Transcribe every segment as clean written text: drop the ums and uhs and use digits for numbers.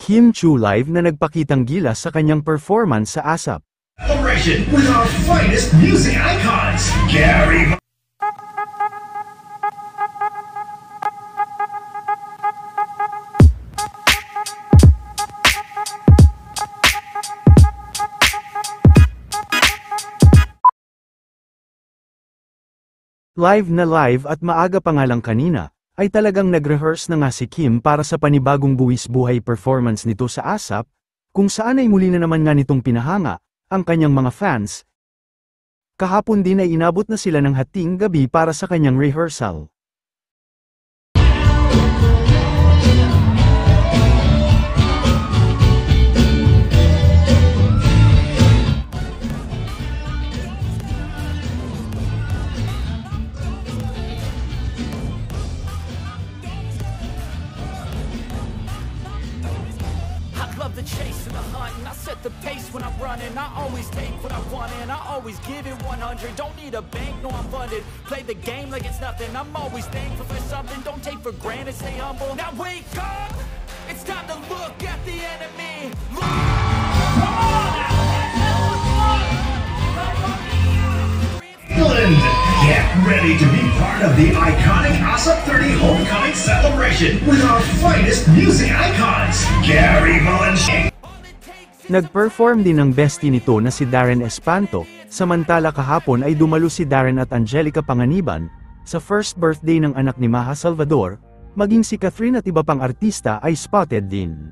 Kim Chu live na nagpakitang gilas sa kanyang performance sa ASAP. Celebration with our finest music icons, Gary. Live na live at maaga pa nga lang kanina, ay talagang nag-rehearse na nga si Kim para sa panibagong buwis buhay performance nito sa ASAP, kung saan ay muli na naman nga nitong pinahanga, ang kanyang mga fans. Kahapon din ay inabot na sila ng hating gabi para sa kanyang rehearsal. The chase and the hunt, and I set the pace when I'm running. I always take what I want and I always give it 100. Don't need a bank, no I'm funded. Play the game like it's nothing. I'm always thankful for something. Don't take for granted, stay humble. Now wake up, it's time to look at the enemy. England, get ready to be part of the iconic ASAP 30 homecoming celebration with our finest music icons, Gary Valencia. Nag-perform din ang bestie nito na si Darren Espanto, samantala kahapon ay dumalo si Darren at Angelica Panganiban, sa first birthday ng anak ni Maha Salvador, maging si Catherine at iba pang artista ay spotted din.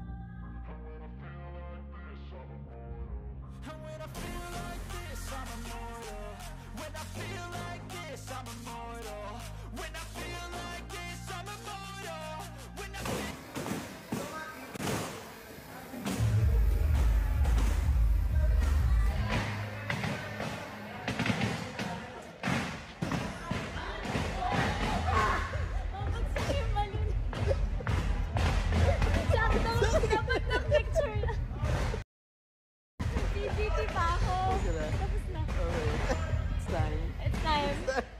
It's time.